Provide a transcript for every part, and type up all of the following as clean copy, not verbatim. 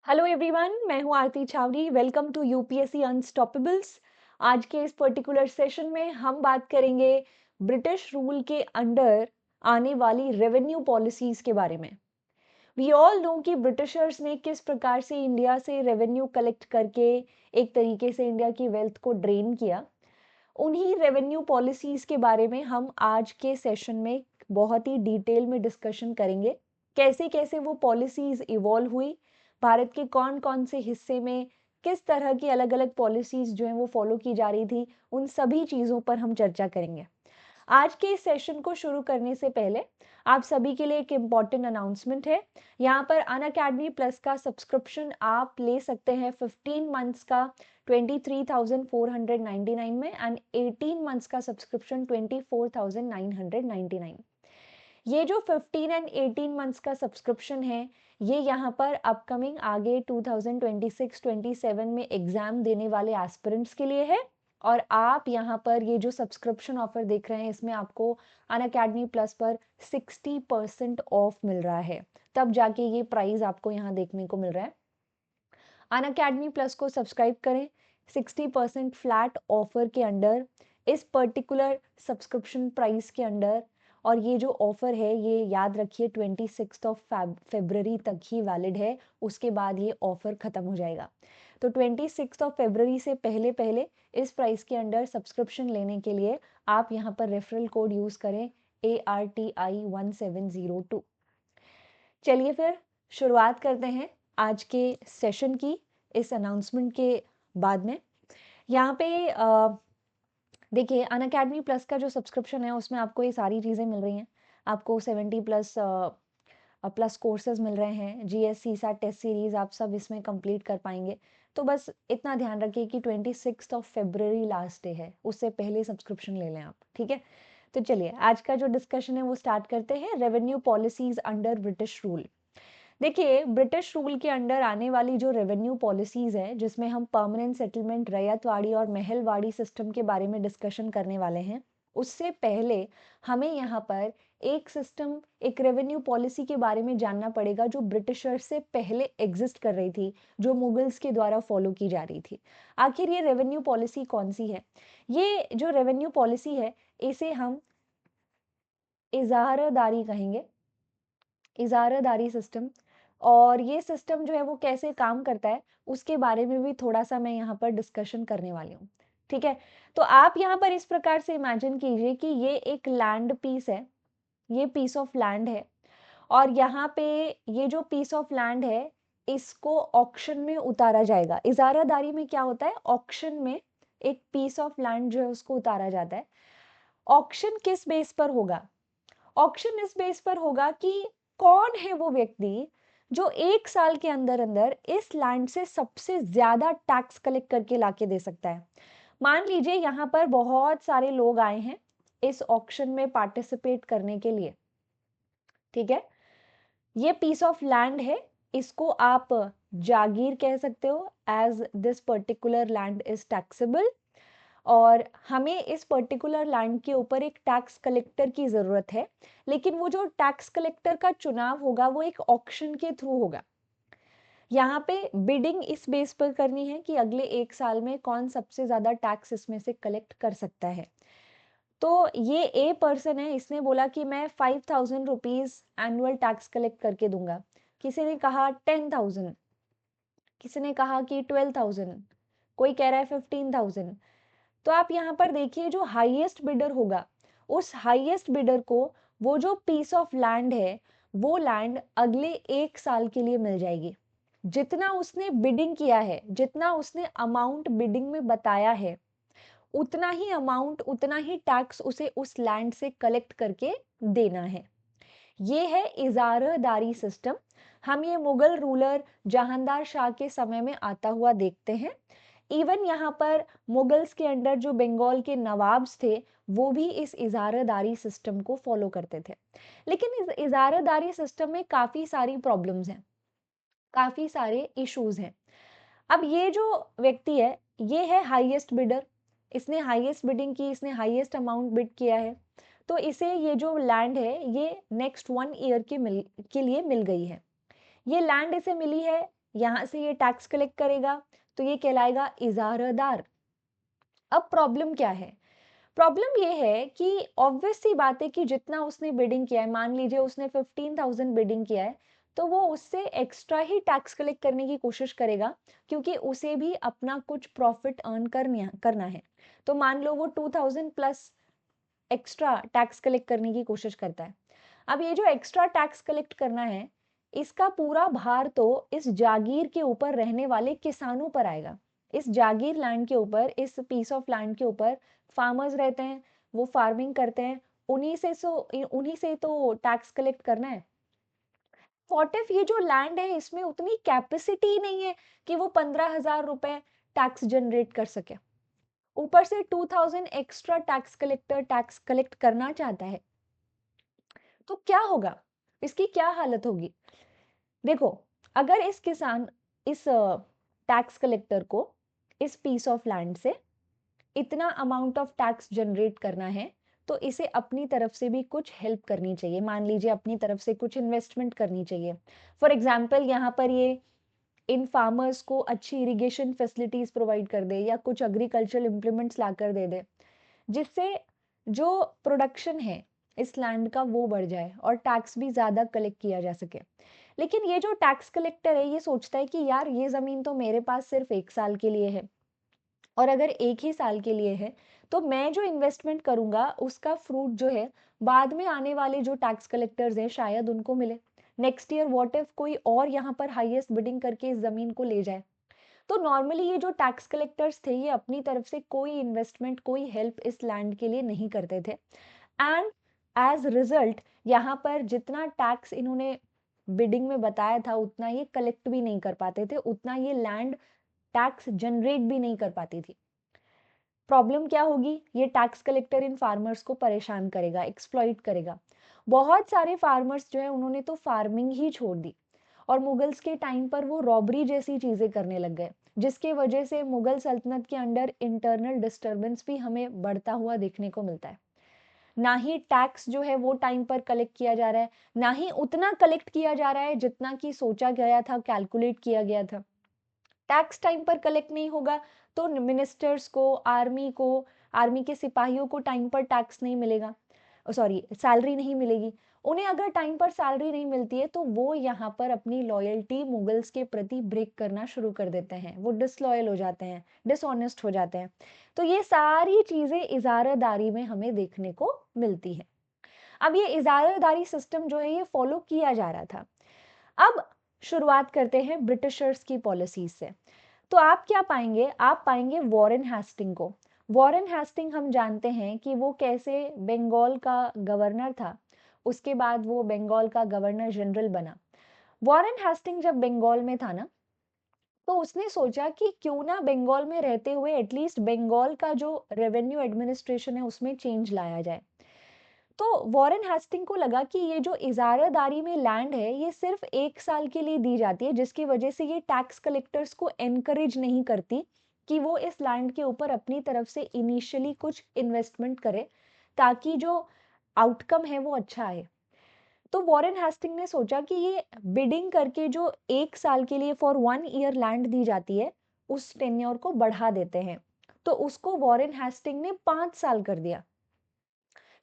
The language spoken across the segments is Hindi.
हेलो एवरीवन, मैं हूं Aarti Chhawari. Welcome to UPSC unstoppables. आज के इस पर्टिकुलर सेशन में हम बात करेंगे ब्रिटिश रूल के अंडर आने वाली रेवेन्यू पॉलिसीज के बारे में। वी ऑल नो कि ब्रिटिशर्स ने किस प्रकार से इंडिया से रेवेन्यू कलेक्ट करके एक तरीके से इंडिया की वेल्थ को ड्रेन किया। उन्हीं रेवेन्यू पॉलिसीज के बारे में हम आज के सेशन में बहुत ही डिटेल में डिस्कशन करेंगे। कैसे कैसे वो पॉलिसीज इवॉल्व हुई, भारत के कौन कौन से हिस्से में किस तरह की अलग अलग पॉलिसीज जो हैं वो फॉलो की जा रही थी, उन सभी चीज़ों पर हम चर्चा करेंगे। आज के इस सेशन को शुरू करने से पहले आप सभी के लिए एक इम्पॉर्टेंट अनाउंसमेंट है। यहाँ पर अनअकैडमी प्लस का सब्सक्रिप्शन आप ले सकते हैं 15 मंथ्स का 23,499 में एंड 18 मंथ्स का सब्सक्रिप्शन 24,999। ये जो 15 एंड 18 मंथ्स का सब्सक्रिप्शन है, ये यहाँ पर अपकमिंग आगे 2026-27 में एग्जाम देने वाले एस्पिरेंट्स के लिए है। और आप यहाँ पर ये जो सब्सक्रिप्शन ऑफर देख रहे हैं, इसमें आपको अनअकैडमी प्लस पर 60% ऑफ मिल रहा है। तब जाके ये प्राइस आपको यहाँ देखने को मिल रहा है। अनअकैडमी प्लस को सब्सक्राइब करें 60% फ्लैट ऑफर के अंडर, इस पर्टिकुलर सब्सक्रिप्शन प्राइस के अंडर। और ये जो ऑफर है, ये याद रखिए 26 तक ही वैलिड है। उसके बाद ये ऑफर ख़त्म हो जाएगा। तो 26 से पहले पहले इस प्राइस के अंडर सब्सक्रिप्शन लेने के लिए आप यहाँ पर रेफरल कोड यूज़ करें ARTI1702। चलिए फिर शुरुआत करते हैं आज के सेशन की, इस अनाउंसमेंट के बाद में। यहाँ पे देखिए, अनअकैडमी प्लस का जो सब्सक्रिप्शन है उसमें आपको ये सारी चीज़ें मिल रही हैं। आपको 70 प्लस कोर्सेज मिल रहे हैं। जीएस सीसैट टेस्ट सीरीज आप सब इसमें कंप्लीट कर पाएंगे। तो बस इतना ध्यान रखिए कि 26 लास्ट डे है, उससे पहले सब्सक्रिप्शन ले लें आप, ठीक है। तो चलिए आज का जो डिस्कशन है वो स्टार्ट करते हैं। Revenue policies under British rule. देखिए, ब्रिटिश रूल के अंडर आने वाली जो रेवेन्यू पॉलिसीज है, जिसमें हम परमानेंट सेटलमेंट, रैयतवाड़ी और महलवाड़ी सिस्टम के बारे में डिस्कशन करने वाले हैं, उससे पहले हमें यहाँ पर एक सिस्टम, एक रेवेन्यू पॉलिसी के बारे में जानना पड़ेगा जो ब्रिटिशर्स से पहले एग्जिस्ट कर रही थी, जो मुगल्स के द्वारा फॉलो की जा रही थी। आखिर ये रेवेन्यू पॉलिसी कौन सी है? ये जो रेवेन्यू पॉलिसी है, इसे हम इजारादारी कहेंगे, इजारादारी सिस्टम। और ये सिस्टम जो है वो कैसे काम करता है, उसके बारे में भी थोड़ा सा मैं यहाँ पर डिस्कशन करने वाली हूँ, ठीक है। तो आप यहाँ पर इस प्रकार से इमेजिन कीजिए कि ये एक लैंड पीस है, ये पीस ऑफ लैंड है। और यहाँ पे ये जो पीस ऑफ लैंड है, इसको ऑक्शन में उतारा जाएगा। इजारादारी में क्या होता है, ऑक्शन में एक पीस ऑफ लैंड जो है उसको उतारा जाता है। ऑक्शन किस बेस पर होगा? ऑक्शन इस बेस पर होगा कि कौन है वो व्यक्ति जो 1 साल के अंदर अंदर इस लैंड से सबसे ज्यादा टैक्स कलेक्ट करके लाके दे सकता है। मान लीजिए यहाँ पर बहुत सारे लोग आए हैं इस ऑक्शन में पार्टिसिपेट करने के लिए, ठीक है। ये पीस ऑफ लैंड है, इसको आप जागीर कह सकते हो, as this particular land is taxable. और हमें इस पर्टिकुलर लैंड के ऊपर एक टैक्स कलेक्टर की ज़रूरत है। लेकिन वो जो टैक्स कलेक्टर का चुनाव होगा वो एक ऑक्शन के थ्रू होगा। यहाँ पे बिडिंग इस बेस पर करनी है कि अगले 1 साल में कौन सबसे ज़्यादा टैक्स इसमें से कलेक्ट कर सकता है। तो ये ए पर्सन है, इसने बोला कि मैं 5,000 रुपीज़ एनुअल टैक्स कलेक्ट करके दूंगा। किसी ने कहा 10,000, किसी ने कहा कि 12,000, कोई कह रहा है 15,000। तो आप यहाँ पर देखिए, जो हाईएस्ट बिडर होगा, उस हाईएस्ट बिडर को वो जो पीस ऑफ लैंड है, वो लैंड अगले 1 साल के लिए मिल जाएगी। जितना उसने बिडिंग किया है, जितना उसने अमाउंट बिडिंग में बताया है, उतना ही अमाउंट, उतना ही टैक्स उसे उस लैंड से कलेक्ट करके देना है। ये है इजारादारी सिस्टम। हम ये मुगल रूलर जहांदार शाह के समय में आता हुआ देखते हैं। इवन यहाँ पर मुगल्स के अंडर जो बंगाल के नवाब्स थे, वो भी इस इजारादारी सिस्टम को फॉलो करते थे। लेकिन इस इजारादारी सिस्टम में काफ़ी सारी प्रॉब्लम्स हैं, काफ़ी सारे इश्यूज हैं। अब ये जो व्यक्ति है, ये है हाईएस्ट बिडर। इसने हाईएस्ट बिडिंग की, इसने हाईएस्ट अमाउंट बिड किया है। तो इसे ये जो लैंड है, ये नेक्स्ट 1 ईयर के लिए मिल गई है। ये लैंड इसे मिली है यहाँ से ये टैक्स कलेक्ट करेगा, तो ये कहलाएगा इजारादार। अब प्रॉब्लम क्या है? प्रॉब्लम ये है कि ऑब्वियस सी बात है कि जितना उसने बिडिंग किया है, मान लीजिए उसने 15,000 बिडिंग किया है, तो वो उससे एक्स्ट्रा ही टैक्स कलेक्ट करने की कोशिश करेगा, क्योंकि उसे भी अपना कुछ प्रॉफिट अर्न करना है। तो मान लो वो 2,000 प्लस एक्स्ट्रा टैक्स कलेक्ट करने की कोशिश करता है। अब ये जो एक्स्ट्रा टैक्स कलेक्ट करना है, इसका पूरा भार तो इस जागीर के ऊपर रहने वाले किसानों पर आएगा। इस जागीर लैंड के ऊपर, इस पीस ऑफ लैंड के ऊपर फार्मर्स रहते हैं, वो फार्मिंग करते हैं, उन्हीं से तो टैक्स कलेक्ट करना है। व्हाट इफ ये जो लैंड है इसमें उतनी कैपेसिटी ही नहीं है कि वो 15,000 रुपए टैक्स जनरेट कर सके, ऊपर से 2,000 extra tax collector tax collect करना चाहता है, तो क्या होगा? इसकी क्या हालत होगी? देखो, अगर इस टैक्स कलेक्टर को इस पीस ऑफ लैंड से इतना अमाउंट ऑफ टैक्स जनरेट करना है, तो इसे अपनी तरफ से भी कुछ हेल्प करनी चाहिए। मान लीजिए अपनी तरफ से कुछ इन्वेस्टमेंट करनी चाहिए। फॉर एग्जाम्पल यहाँ पर ये इन फार्मर्स को अच्छी इरिगेशन फैसिलिटीज प्रोवाइड कर दे, या कुछ एग्रीकल्चरल इम्प्लीमेंट्स ला कर दे दे, जिससे जो प्रोडक्शन है इस लैंड का वो बढ़ जाए और टैक्स भी ज़्यादा कलेक्ट किया जा सके। लेकिन ये जो टैक्स कलेक्टर है ये सोचता है कि यार ये ज़मीन तो मेरे पास सिर्फ 1 साल के लिए है, और अगर एक ही साल के लिए है तो मैं जो इन्वेस्टमेंट करूंगा उसका फ्रूट जो है बाद में आने वाले जो टैक्स कलेक्टर्स हैं शायद उनको मिले। नेक्स्ट ईयर व्हाट इफ कोई और यहाँ पर हाईएस्ट बिडिंग करके इस ज़मीन को ले जाए। तो नॉर्मली ये जो टैक्स कलेक्टर्स थे ये अपनी तरफ से कोई इन्वेस्टमेंट, कोई हेल्प इस लैंड के लिए नहीं करते थे, एंड एज रिजल्ट यहाँ पर जितना टैक्स इन्होंने बिडिंग में बताया था उतना ये कलेक्ट भी नहीं कर पाते थे, उतना ये लैंड टैक्स जनरेट भी नहीं कर पाती थी। प्रॉब्लम क्या होगी? ये टैक्स कलेक्टर इन फार्मर्स को परेशान करेगा, एक्सप्लॉइट करेगा। बहुत सारे फार्मर्स जो है उन्होंने तो फार्मिंग ही छोड़ दी, और मुगल्स के टाइम पर वो रॉबरी जैसी चीजें करने लग गए, जिसके वजह से मुगल सल्तनत के अंडर इंटरनल डिस्टरबेंस भी हमें बढ़ता हुआ देखने को मिलता है। ना ही टैक्स जो है वो टाइम पर कलेक्ट किया जा रहा है, ना ही उतना कलेक्ट किया जा रहा है जितना कि सोचा गया था, कैलकुलेट किया गया था। टैक्स टाइम पर कलेक्ट नहीं होगा तो मिनिस्टर्स को, आर्मी के सिपाहियों को टाइम पर टैक्स नहीं मिलेगा, सॉरी सैलरी नहीं मिलेगी। उन्हें अगर टाइम पर सैलरी नहीं मिलती है तो वो यहाँ पर अपनी लॉयल्टी मुगल्स के प्रति ब्रेक करना शुरू कर देते हैं, वो डिसलॉयल हो जाते हैं, डिसऑनेस्ट हो जाते हैं। तो ये सारी चीजें इजारादारी में हमें देखने को मिलती है। अब ये इजारादारी सिस्टम जो है ये फॉलो किया जा रहा था। अब शुरुआत करते हैं ब्रिटिशर्स की पॉलिसीज से। तो आप क्या पाएंगे? आप पाएंगे वॉरेन हेस्टिंग को। वॉरेन हेस्टिंग हम जानते हैं कि वो कैसे बंगाल का गवर्नर था, उसके बाद वो बंगाल का गवर्नर जनरल बना। वॉरेन हेस्टिंग जब बंगाल में था ना, तो उसने सोचा कि क्यों ना बंगाल में रहते हुए एटलीस्ट बंगाल का जो रेवेन्यू एडमिनिस्ट्रेशन है उसमें चेंज लाया जाए। तो वॉरेन हेस्टिंग को लगा कि ये जो इजारादारी में लैंड है ये सिर्फ 1 साल के लिए दी जाती है, जिसकी वजह से ये टैक्स कलेक्टर्स को एनकरेज नहीं करती कि वो इस लैंड के ऊपर अपनी तरफ से इनिशियली कुछ इन्वेस्टमेंट करे, ताकि जो आउटकम है वो अच्छा आए। तो वॉरेन हेस्टिंग ने सोचा कि ये बिडिंग करके जो 1 साल के लिए फॉर 1 ईयर लैंड दी जाती है उस टेन्योर को बढ़ा देते हैं। तो उसको वॉरेन हेस्टिंग ने 5 साल कर दिया।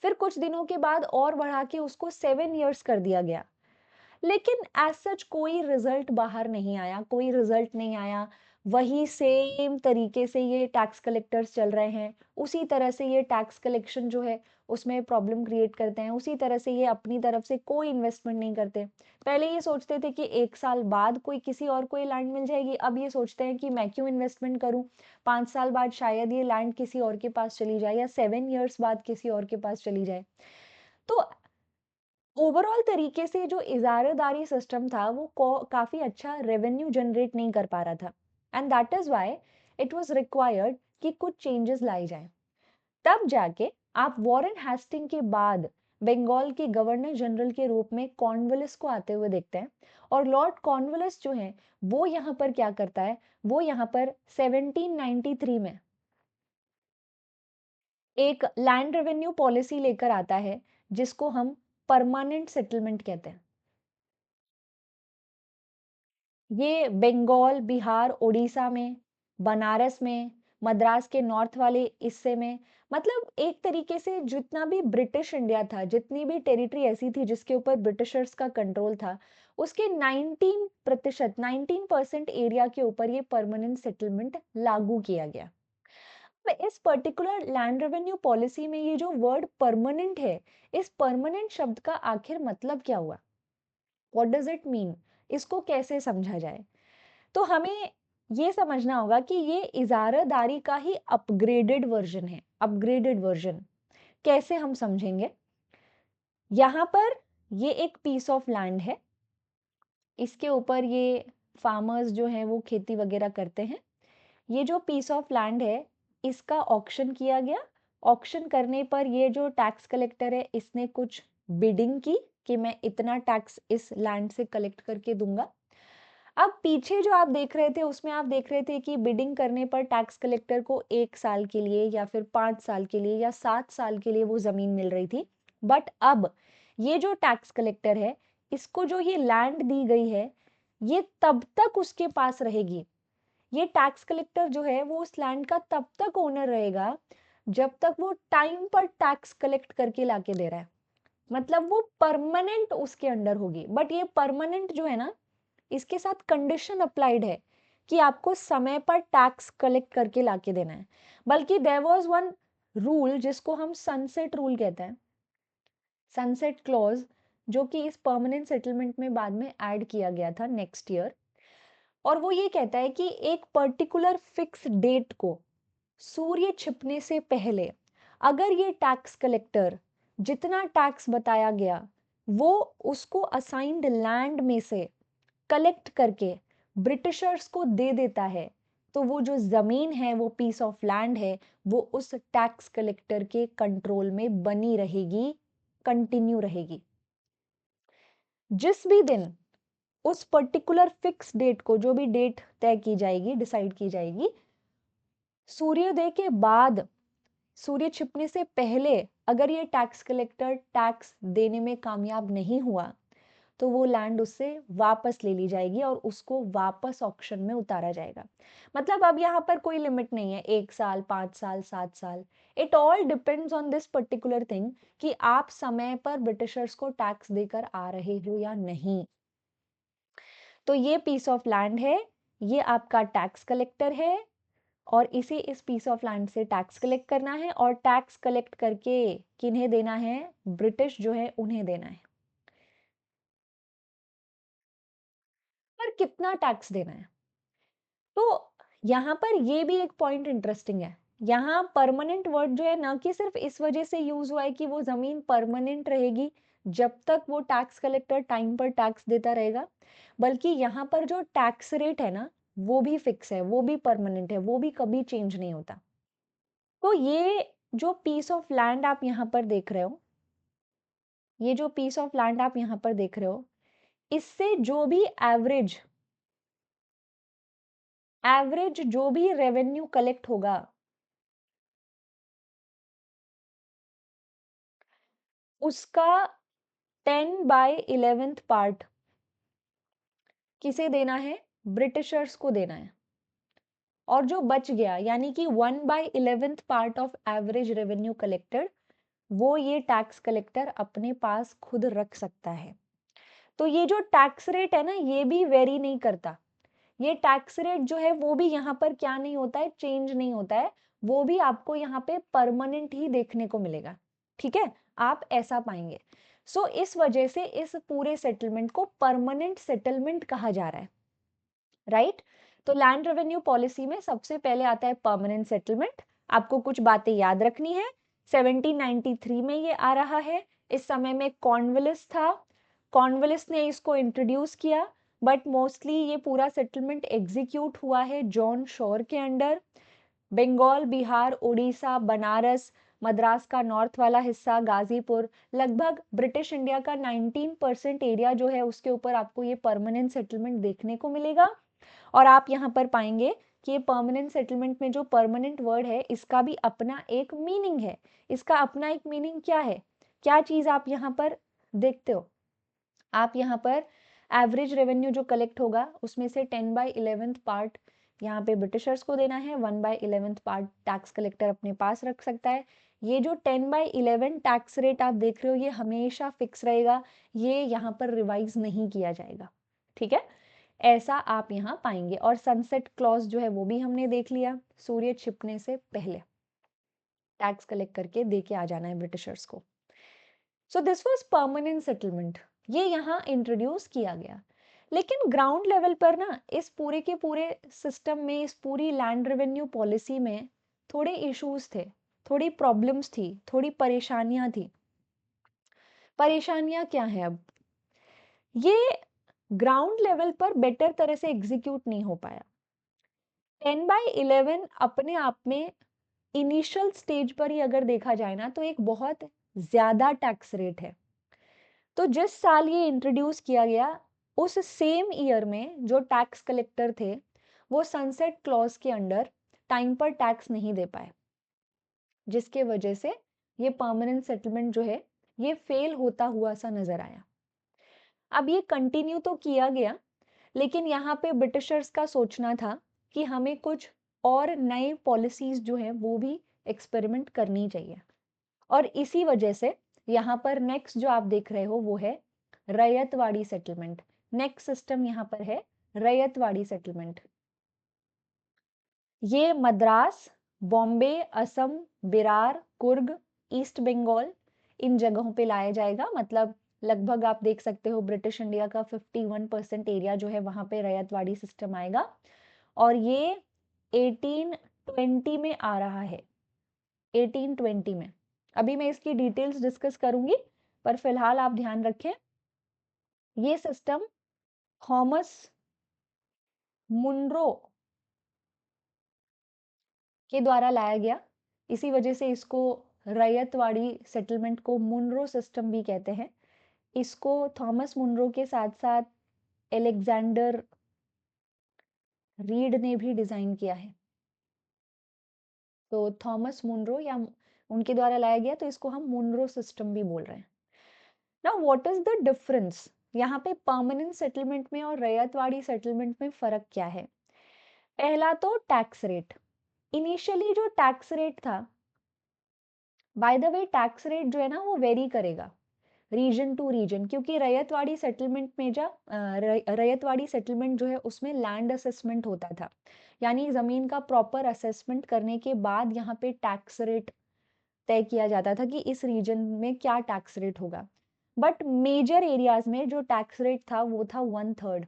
फिर कुछ दिनों के बाद और बढ़ा के उसको 7 ईयर्स कर दिया गया। लेकिन एज सच कोई रिजल्ट बाहर नहीं आया, कोई रिजल्ट नहीं आया। वही सेम तरीके से ये टैक्स कलेक्टर्स चल रहे हैं, उसी तरह से ये टैक्स कलेक्शन जो है उसमें प्रॉब्लम क्रिएट करते हैं, उसी तरह से ये अपनी तरफ से कोई इन्वेस्टमेंट नहीं करते। पहले ये सोचते थे कि 1 साल बाद कोई किसी और को ये लैंड मिल जाएगी, अब ये सोचते हैं कि मैं क्यों इन्वेस्टमेंट करूं, 5 साल बाद शायद ये लैंड किसी और के पास चली जाए, या 7 ईयर्स बाद किसी और के पास चली जाए। तो ओवरऑल तरीके से जो इजारादारी सिस्टम था वो काफी अच्छा रेवेन्यू जनरेट नहीं कर पा रहा था, and that is why it was required कि कुछ चेंजेस लाई जाए। तब जाके आप वॉरेन हेस्टिंग के बाद बंगाल के गवर्नर जनरल के रूप में कॉर्नवालिस को आते हुए देखते हैं। और लॉर्ड कॉर्नवालिस जो है वो यहाँ पर क्या करता है, वो यहाँ पर 1793 में एक लैंड रेवेन्यू पॉलिसी लेकर आता है, जिसको हम परमानेंट सेटलमेंट कहते हैं। ये बंगाल, बिहार, उड़ीसा में, बनारस में, मद्रास के नॉर्थ वाले हिस्से में, मतलब एक तरीके से जितना भी ब्रिटिश इंडिया था, जितनी भी टेरिटरी ऐसी थी जिसके ऊपर ब्रिटिशर्स का कंट्रोल था, उसके 19% 19% एरिया के ऊपर ये परमानेंट सेटलमेंट लागू किया गया। इस पर्टिकुलर लैंड रेवेन्यू पॉलिसी में ये जो वर्ड परमानेंट है, इस परमानेंट शब्द का आखिर मतलब क्या हुआ? What does it mean? इसको कैसे समझा जाए? तो हमें ये समझना होगा कि ये इजारादारी का ही अपग्रेडेड वर्जन है। अपग्रेडेड वर्जन कैसे हम समझेंगे? यहाँ पर ये एक पीस ऑफ लैंड है, इसके ऊपर ये फार्मर्स जो हैं वो खेती वगैरह करते हैं। ये जो पीस ऑफ लैंड है, इसका ऑक्शन किया गया। ऑक्शन करने पर ये जो टैक्स कलेक्टर है, इसने कुछ बिडिंग की कि मैं इतना टैक्स इस लैंड से कलेक्ट करके दूंगा। अब पीछे जो आप देख रहे थे, उसमें आप देख रहे थे कि बिडिंग करने पर टैक्स कलेक्टर को 1 साल के लिए या फिर 5 साल के लिए या 7 साल के लिए वो ज़मीन मिल रही थी। बट अब ये जो टैक्स कलेक्टर है, इसको जो ये लैंड दी गई है, ये तब तक उसके पास रहेगी। ये टैक्स कलेक्टर जो है वो उस लैंड का तब तक ओनर रहेगा जब तक वो टाइम पर टैक्स कलेक्ट करके लाके दे रहा है। मतलब वो परमानेंट उसके अंडर होगी। बट ये परमानेंट जो है ना, इसके साथ कंडीशन अप्लाइड है कि आपको समय पर टैक्स कलेक्ट करके लाके देना है। बल्कि देयर वाज वन रूल जिसको हम सनसेट रूल कहते हैं, सनसेट क्लॉज, जो कि इस परमानेंट सेटलमेंट में बाद में ऐड किया गया था नेक्स्ट ईयर। और वो ये कहता है कि एक पर्टिकुलर फिक्स डेट को, सूर्य छिपने से पहले, अगर ये टैक्स कलेक्टर जितना टैक्स बताया गया वो उसको असाइंड लैंड में से कलेक्ट करके ब्रिटिशर्स को दे देता है, तो वो जो जमीन है, वो पीस ऑफ लैंड है, वो उस टैक्स कलेक्टर के कंट्रोल में बनी रहेगी, कंटिन्यू रहेगी। जिस भी दिन उस पर्टिकुलर फिक्स डेट को, जो भी डेट तय की जाएगी, डिसाइड की जाएगी, सूर्योदय के बाद, सूर्य छिपने से पहले अगर ये टैक्स कलेक्टर टैक्स देने में कामयाब नहीं हुआ, तो वो लैंड उससे वापस ले ली जाएगी और उसको वापस ऑक्शन में उतारा जाएगा। मतलब अब यहाँ पर कोई लिमिट नहीं है, 1 साल, 5 साल, 7 साल। It all depends on this particular thing कि आप समय पर ब्रिटिशर्स को टैक्स देकर आ रहे हो या नहीं। तो ये पीस ऑफ लैंड है, ये आपका टैक्स कलेक्टर है, और इसे इस पीस ऑफ लैंड से टैक्स कलेक्ट करना है, और टैक्स कलेक्ट करके किन्हें देना है? ब्रिटिश जो है उन्हें देना है। पर कितना टैक्स देना है? तो यहाँ पर ये भी एक पॉइंट इंटरेस्टिंग है। यहाँ परमानेंट वर्ड जो है ना, कि सिर्फ इस वजह से यूज हुआ है कि वो जमीन परमानेंट रहेगी जब तक वो टैक्स कलेक्टर टाइम पर टैक्स देता रहेगा, बल्कि यहाँ पर जो टैक्स रेट है ना, वो भी फिक्स है, वो भी परमानेंट है, वो भी कभी चेंज नहीं होता। तो ये जो पीस ऑफ लैंड आप यहाँ पर देख रहे हो, ये जो पीस ऑफ लैंड आप यहाँ पर देख रहे हो, इससे जो भी एवरेज एवरेज जो भी रेवेन्यू कलेक्ट होगा, उसका 10/11 पार्ट किसे देना है? ब्रिटिशर्स को देना है। और जो बच गया, यानी कि 1/11 part of average revenue collected, वो ये टैक्स कलेक्टर अपने पास खुद रख सकता है। तो ये जो टैक्स रेट है ना, ये भी वेरी नहीं करता। ये टैक्स रेट जो है वो भी यहाँ पर क्या नहीं होता है? चेंज नहीं होता है। वो भी आपको यहाँ पे परमानेंट ही देखने को मिलेगा। ठीक है, आप ऐसा पाएंगे। सो इस वजह से इस पूरे सेटलमेंट को परमानेंट सेटलमेंट कहा जा रहा है, राइट? तो लैंड रेवेन्यू पॉलिसी में सबसे पहले आता है परमानेंट सेटलमेंट। आपको कुछ बातें याद रखनी है। 1793 में ये आ रहा है। इस समय में कॉर्नवालिस था, कॉर्नवालिस ने इसको इंट्रोड्यूस किया, बट मोस्टली ये पूरा सेटलमेंट एग्जीक्यूट हुआ है जॉन शोर के अंडर। बंगाल, बिहार, उड़ीसा, बनारस, मद्रास का नॉर्थ वाला हिस्सा, गाजीपुर, लगभग ब्रिटिश इंडिया का 19% एरिया जो है, उसके ऊपर आपको ये परमानेंट सेटलमेंट देखने को मिलेगा। और आप यहाँ पर पाएंगे कि ये परमानेंट सेटलमेंट में जो परमानेंट वर्ड है, इसका भी अपना एक मीनिंग है। इसका अपना एक मीनिंग क्या है? क्या चीज आप यहाँ पर देखते हो? आप यहाँ पर एवरेज रेवेन्यू जो कलेक्ट होगा उसमें से 10/11 पार्ट यहाँ पे ब्रिटिशर्स को देना है, 1/11 पार्ट टैक्स कलेक्टर अपने पास रख सकता है। ये जो 10/11 टैक्स रेट आप देख रहे हो ये हमेशा फिक्स रहेगा, ये यहाँ पर रिवाइज नहीं किया जाएगा, ठीक है। ऐसा आप यहाँ पाएंगे। और सनसेट क्लॉज जो है वो भी हमने देख लिया, सूर्य छिपने से पहले टैक्स कलेक्ट करके दे के आ जाना है ब्रिटिशर्स को। So this was permanent settlement, ये यहाँ इंट्रोड्यूस किया गया। लेकिन ग्राउंड लेवल पर ना इस पूरे के पूरे सिस्टम में, इस पूरी लैंड रेवेन्यू पॉलिसी में थोड़े इश्यूज थे, थोड़ी प्रॉब्लम्स थी, थोड़ी परेशानियां थी। परेशानियां क्या है? अब ये ग्राउंड लेवल पर बेटर तरह से एग्जीक्यूट नहीं हो पाया। 10/11 अपने आप में इनिशियल स्टेज पर ही अगर देखा जाए ना तो एक बहुत ज्यादा टैक्स रेट है। तो जिस साल ये इंट्रोड्यूस किया गया उस सेम ईयर में जो टैक्स कलेक्टर थे वो सनसेट क्लॉज के अंडर टाइम पर टैक्स नहीं दे पाए, जिसके वजह से ये परमानेंट सेटलमेंट जो है ये फेल होता हुआ सा नजर आया। अब ये कंटिन्यू तो किया गया, लेकिन यहाँ पे ब्रिटिशर्स का सोचना था कि हमें कुछ और नए पॉलिसीज जो है वो भी एक्सपेरिमेंट करनी चाहिए। और इसी वजह से यहाँ पर नेक्स्ट जो आप देख रहे हो वो है रैयतवाड़ी सेटलमेंट। नेक्स्ट सिस्टम यहाँ पर है रैयतवाड़ी सेटलमेंट। ये मद्रास, बॉम्बे, असम, बिरार, कुर्ग, ईस्ट बंगाल इन जगहों पे लाया जाएगा। मतलब लगभग आप देख सकते हो ब्रिटिश इंडिया का 51% एरिया जो है वहां पे रैयतवाड़ी सिस्टम आएगा। और ये 1820 में आ रहा है, 1820 में। अभी मैं इसकी डिटेल्स डिस्कस करूंगी, पर फिलहाल आप ध्यान रखें ये सिस्टम थॉमस मुनरो के द्वारा लाया गया। इसी वजह से इसको रैयतवाड़ी सेटलमेंट को मुनरो सिस्टम भी कहते हैं। इसको थॉमस मुनरो के साथ साथ एलेक्जेंडर रीड ने भी डिजाइन किया है। तो थॉमस मुनरो या उनके द्वारा लाया गया, तो इसको हम मुनरो सिस्टम भी बोल रहे हैं। Now what is the difference यहाँ पे परमानेंट सेटलमेंट में और रैयतवाड़ी सेटलमेंट में फर्क क्या है? पहला तो टैक्स रेट। इनिशियली जो टैक्स रेट था, by the way tax rate जो है ना वो वेरी करेगा रीजन टू रीजन, क्योंकि रैयतवाड़ी सेटलमेंट में रैयतवाड़ी सेटलमेंट जो है उसमें लैंड असेसमेंट होता था, यानी जमीन का प्रॉपर असेसमेंट करने के बाद यहाँ पे टैक्स रेट तय किया जाता था कि इस रीजन में क्या टैक्स रेट होगा। बट मेजर एरियाज में जो टैक्स रेट था वो था 1/3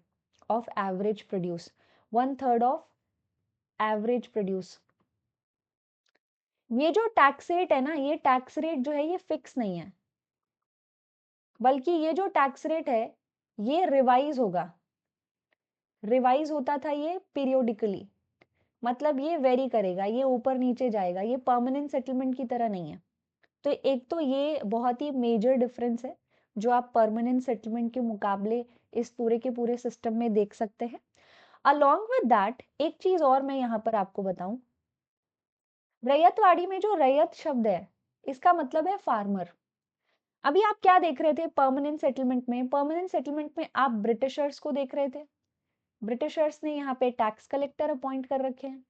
of average produce, 1/3 of average produce. ये जो टैक्स रेट है ना, ये टैक्स रेट जो है ये फिक्स नहीं है, बल्कि ये जो टैक्स रेट है ये रिवाइज होगा। रिवाइज होता था ये पीरियोडिकली, मतलब ये वेरी करेगा, ये ऊपर नीचे जाएगा, ये परमानेंट सेटलमेंट की तरह नहीं है। तो एक तो ये बहुत ही मेजर डिफरेंस है जो आप परमानेंट सेटलमेंट के मुकाबले इस पूरे के पूरे सिस्टम में देख सकते हैं। अलॉन्ग विद दैट एक चीज और मैं यहाँ पर आपको बताऊं, रैयतवाड़ी में जो रैयत शब्द है इसका मतलब है फार्मर। अभी आप क्या देख रहे थे परमानेंट सेटलमेंट में? परमानेंट सेटलमेंट में आप ब्रिटिशर्स को देख रहे थे। ब्रिटिशर्स ने यहाँ पे टैक्स कलेक्टर अपॉइंट कर रखे हैं।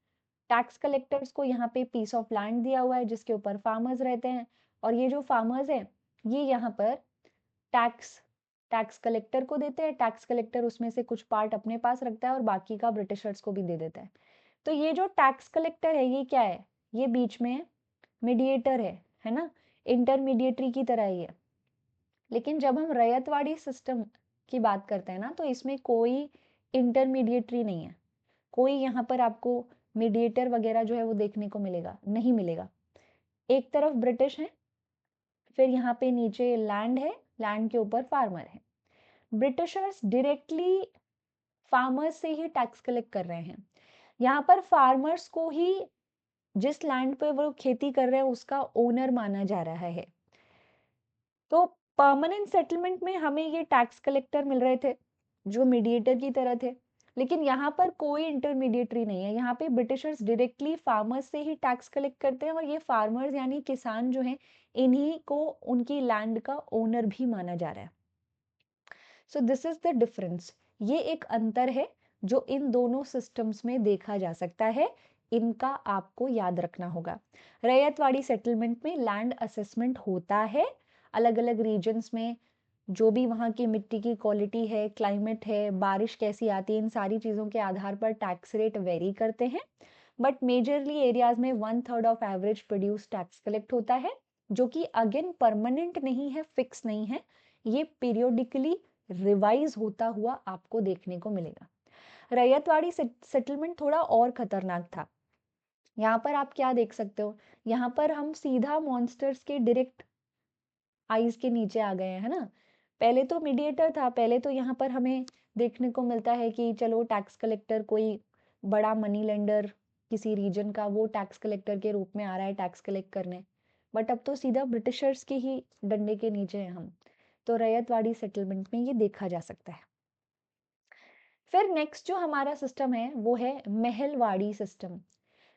टैक्स कलेक्टर्स को यहाँ पे पीस ऑफ लैंड दिया हुआ है जिसके ऊपर फार्मर्स रहते हैं, और ये जो फार्मर्स हैं ये यहाँ पर टैक्स टैक्स कलेक्टर को देते हैं। टैक्स कलेक्टर उसमें से कुछ पार्ट अपने पास रखता है और बाकी का ब्रिटिशर्स को भी दे देता है। तो ये जो टैक्स कलेक्टर है ये क्या है? ये बीच में मीडिएटर है ना, इंटरमीडिएटरी की तरह ही है। लेकिन जब हम रैयतवाड़ी सिस्टम की बात करते हैं ना तो इसमें कोई इंटरमीडिएटरी नहीं है, कोई यहाँ पर आपको मीडिएटर वगैरह जो है वो देखने को नहीं मिलेगा। एक तरफ ब्रिटिश है, फिर यहाँ पे नीचे लैंड है, लैंड के ऊपर फार्मर है। ब्रिटिशर्स डायरेक्टली फार्मर्स से ही टैक्स कलेक्ट कर रहे हैं। यहाँ पर फार्मर्स को ही जिस लैंड पे वो खेती कर रहे हैं उसका ओनर माना जा रहा है। तो परमानेंट सेटलमेंट में हमें ये टैक्स कलेक्टर मिल रहे थे जो मीडिएटर की तरह थे, लेकिन यहाँ पर कोई इंटरमीडिएटरी नहीं है। यहाँ पे ब्रिटिशर्स डायरेक्टली फार्मर्स से ही टैक्स कलेक्ट करते हैं, और ये फार्मर्स यानी किसान जो हैं इन्हीं को उनकी लैंड का ओनर भी माना जा रहा है। So this is the difference. ये एक अंतर है जो इन दोनों सिस्टम्स में देखा जा सकता है, इनका आपको याद रखना होगा। रैयतवाड़ी सेटलमेंट में लैंड असेसमेंट होता है, अलग अलग रीजन्स में जो भी वहाँ की मिट्टी की क्वालिटी है, क्लाइमेट है, बारिश कैसी आती है, इन सारी चीज़ों के आधार पर टैक्स रेट वेरी करते हैं। बट मेजरली एरियाज में 1/3 of average produce tax collect होता है, जो कि अगेन परमानेंट नहीं है, फिक्स नहीं है, ये पीरियोडिकली रिवाइज होता हुआ आपको देखने को मिलेगा। रैयतवाड़ी सेटलमेंट थोड़ा और खतरनाक था। यहाँ पर आप क्या देख सकते हो, यहाँ पर हम सीधा मॉन्स्टर्स के डायरेक्ट आईज के नीचे आ गए हैं, है ना। पहले तो मीडिएटर था, पहले तो यहाँ पर हमें देखने को मिलता है कि चलो टैक्स कलेक्टर कोई बड़ा मनी लेंडर किसी रीजन का, वो टैक्स कलेक्टर के रूप में आ रहा है टैक्स कलेक्ट करने। बट अब तो सीधा ब्रिटिशर्स के ही डंडे के नीचे हैं हम। तो रैयतवाड़ी सेटलमेंट में ये देखा जा सकता है। फिर नेक्स्ट जो हमारा सिस्टम है वो है महलवाड़ी सिस्टम।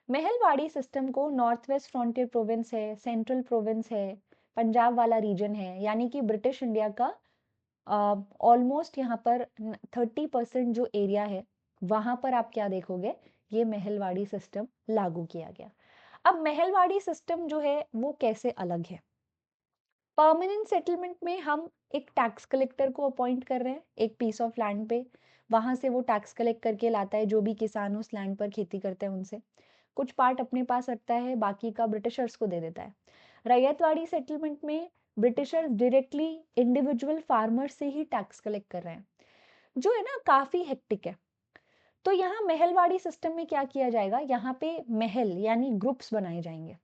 महलवाड़ी सिस्टम को नॉर्थ वेस्ट फ्रंटियर प्रोविंस है, सेंट्रल प्रोविंस है, पंजाब वाला रीजन है, यानी कि ब्रिटिश इंडिया का ऑलमोस्ट यहाँ पर 30% जो एरिया है वहां पर आप क्या देखोगे, ये महलवाड़ी सिस्टम लागू किया गया। अब महलवाड़ी सिस्टम जो है वो कैसे अलग है। परमानेंट सेटलमेंट में हम एक टैक्स कलेक्टर को अपॉइंट कर रहे हैं एक पीस ऑफ लैंड पे, वहां से वो टैक्स कलेक्ट करके लाता है, जो भी किसान उस लैंड पर खेती करते हैं उनसे कुछ पार्ट अपने पास रखता है, बाकी का ब्रिटिशर्स को दे देता है। रैयतवाड़ी सेटलमेंट में ब्रिटिशर्स डायरेक्टली इंडिविजुअल फार्मर से ही टैक्स कलेक्ट कर रहे हैं, जो है ना काफी हेक्टिक है। तो यहाँ महलवाड़ी सिस्टम में क्या किया जाएगा, यहाँ पे महल यानी ग्रुप्स बनाए जाएंगे।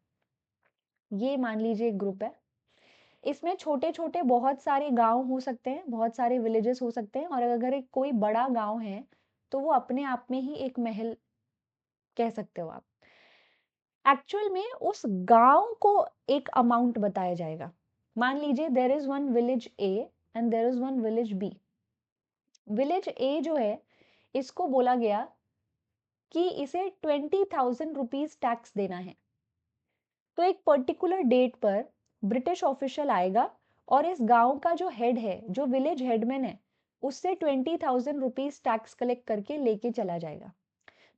ये मान लीजिए एक ग्रुप है, इसमें छोटे छोटे बहुत सारे गांव हो सकते हैं, बहुत सारे विलेजेस हो सकते हैं, और अगर एक कोई बड़ा गांव है तो वो अपने आप में ही एक महल कह सकते हो आप। एक्चुअल में उस गांव को एक अमाउंट बताया जाएगा। मान लीजिए there is one village A and there is one village B. Village A जो है इसको बोला गया कि इसे 20,000 रुपीज टैक्स देना है। तो एक पर्टिकुलर डेट पर ब्रिटिश ऑफिशियल आएगा और इस गांव का जो हेड है, जो विलेज हेडमैन है, उससे 20,000 रुपीज टैक्स कलेक्ट करके लेके चला जाएगा।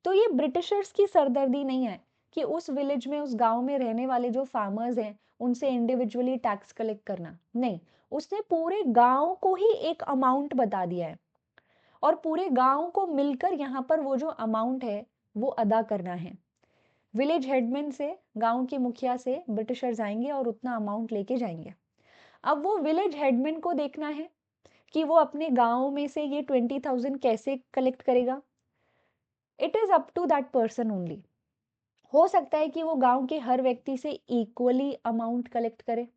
तो ये ब्रिटिशर्स की सरदर्दी नहीं है कि उस विलेज में, उस गांव में रहने वाले जो फार्मर्स हैं उनसे इंडिविजुअली टैक्स कलेक्ट करना, नहीं, उसने पूरे गांव को ही एक अमाउंट बता दिया है और पूरे गांव को मिलकर यहाँ पर वो जो अमाउंट है वो अदा करना है। विलेज हेडमैन से, गांव के मुखिया से ब्रिटिशर्स आएंगे और उतना अमाउंट लेके जाएंगे। अब वो विलेज हेडमैन को देखना है कि वो अपने गांव में से ये 20,000 कैसे कलेक्ट करेगा। It is up to that person only. हो सकता है कि वो गांव के हर व्यक्ति से इक्वली अमाउंट कलेक्ट करे,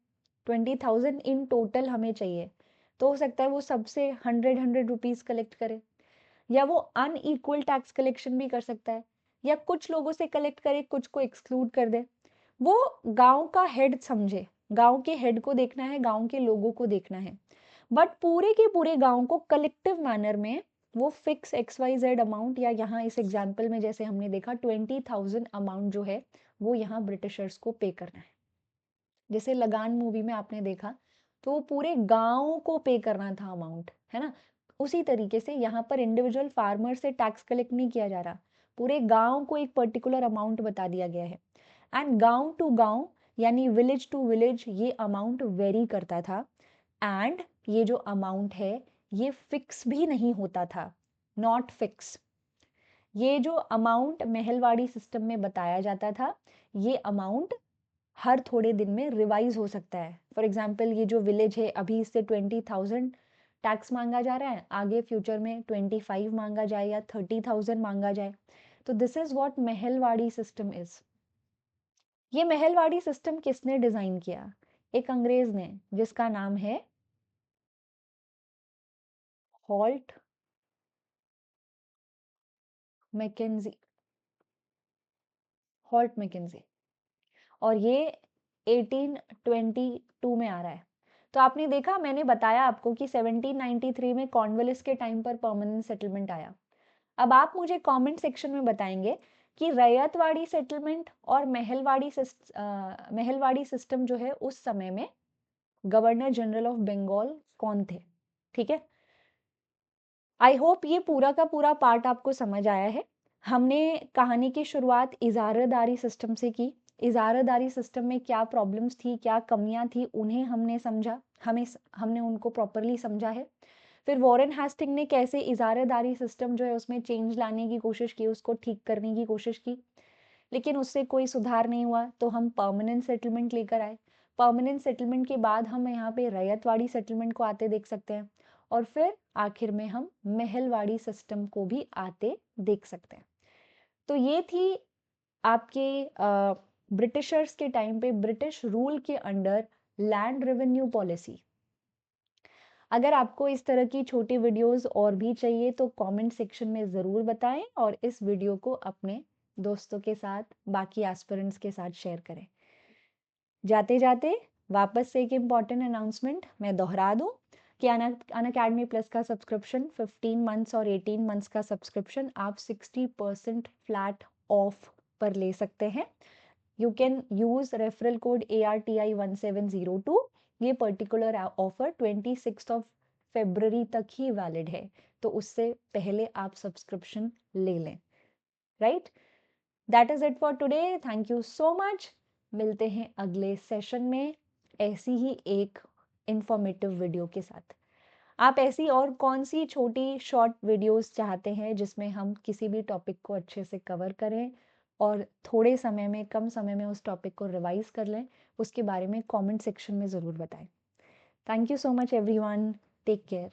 20,000 इन टोटल हमें चाहिए, तो हो सकता है वो सबसे 100 रुपीज कलेक्ट करे, या वो अनइक्वल टैक्स कलेक्शन भी कर सकता है, या कुछ लोगों से कलेक्ट करे, कुछ को एक्सक्लूड कर दे। वो गांव का हेड समझे, गांव के हेड को देखना है, गांव के लोगों को देखना है, बट पूरे के पूरे गांव को कलेक्टिव मैनर में वो फिक्स XYZ अमाउंट, या यहाँ इस एग्जाम्पल में जैसे हमने देखा 20,000 अमाउंट जो है वो यहाँ ब्रिटिशर्स को पे करना है। जैसे लगान मूवी में आपने देखा तो वो पूरे गांव को पे करना था अमाउंट, है ना। उसी तरीके से यहाँ पर इंडिविजुअल फार्मर से टैक्स कलेक्ट नहीं किया जा रहा, पूरे गांव को एक पर्टिकुलर अमाउंट बता दिया गया है। एंड गांव टू गांव यानी विलेज टू विलेज ये अमाउंट वेरी करता था। एंड ये जो अमाउंट है ये फिक्स भी नहीं होता था, नॉट फिक्स। ये जो अमाउंट महलवाड़ी सिस्टम में बताया जाता था, ये अमाउंट हर थोड़े दिन में रिवाइज हो सकता है। फॉर एग्जाम्पल ये जो विलेज है अभी इससे 20,000 टैक्स मांगा जा रहा है, आगे फ्यूचर में 25 मांगा जाए या 30,000 मांगा जाए। तो this is what Mahalwari system is. ये महलवाड़ी सिस्टम किसने डिजाइन किया, एक अंग्रेज ने जिसका नाम है हॉल्ट मैकेंजी। हॉल्ट मैकेंजी, और ये 1822 में आ रहा है। तो आपने देखा, मैंने बताया आपको कि 1793 में कॉर्नवालिस के टाइम पर परमानेंट सेटलमेंट आया। अब आप मुझे कमेंट सेक्शन में बताएंगे कि रैयतवाड़ी सेटलमेंट और महलवाड़ी सिस्टम जो है उस समय में गवर्नर जनरल ऑफ बंगाल कौन थे। ठीक है, आई होप ये पूरा का पूरा पार्ट आपको समझ आया है। हमने कहानी की शुरुआत इजारादारी सिस्टम से की। इजारादारी सिस्टम में क्या प्रॉब्लम्स थी, क्या कमियां थी, उन्हें हमने समझा, हमने उनको प्रॉपरली समझा है। फिर वॉरेन हेस्टिंग ने कैसे इजारादारी सिस्टम जो है उसमें चेंज लाने की कोशिश की, उसको ठीक करने की कोशिश की, लेकिन उससे कोई सुधार नहीं हुआ, तो हम परमानेंट सेटलमेंट लेकर आए। परमानेंट सेटलमेंट के बाद हम यहाँ पे रैयतवाड़ी सेटलमेंट को आते देख सकते हैं, और फिर आखिर में हम महलवाड़ी सिस्टम को भी आते देख सकते हैं। तो ये थी आपके ब्रिटिशर्स के टाइम पे ब्रिटिश रूल के अंडर लैंड रेवेन्यू पॉलिसी। अगर आपको इस तरह की छोटी वीडियोस और भी चाहिए तो कमेंट सेक्शन में ज़रूर बताएं, और इस वीडियो को अपने दोस्तों के साथ, बाकी एस्पिरेंट्स के साथ शेयर करें। जाते जाते वापस से एक इम्पॉर्टेंट अनाउंसमेंट मैं दोहरा दूं कि अनअकैडमी प्लस का सब्सक्रिप्शन 15 मंथ्स और 18 मंथ्स का सब्सक्रिप्शन आप 60% फ्लैट ऑफ पर ले सकते हैं। You can use referral code ARTI1702। ये पर्टिकुलर ऑफर 26 फरवरी तक ही वैलिड है, तो उससे पहले आप सब्सक्रिप्शन ले लें। Right, that is it for today. Thank you so much. मिलते हैं अगले सेशन में ऐसी ही एक इंफॉर्मेटिव वीडियो के साथ। आप ऐसी और कौन सी छोटी शॉर्ट वीडियोस चाहते हैं जिसमें हम किसी भी टॉपिक को अच्छे से कवर करें और थोड़े समय में, कम समय में उस टॉपिक को रिवाइज कर लें, उसके बारे में कमेंट सेक्शन में ज़रूर बताएं। Thank you so much everyone, take care.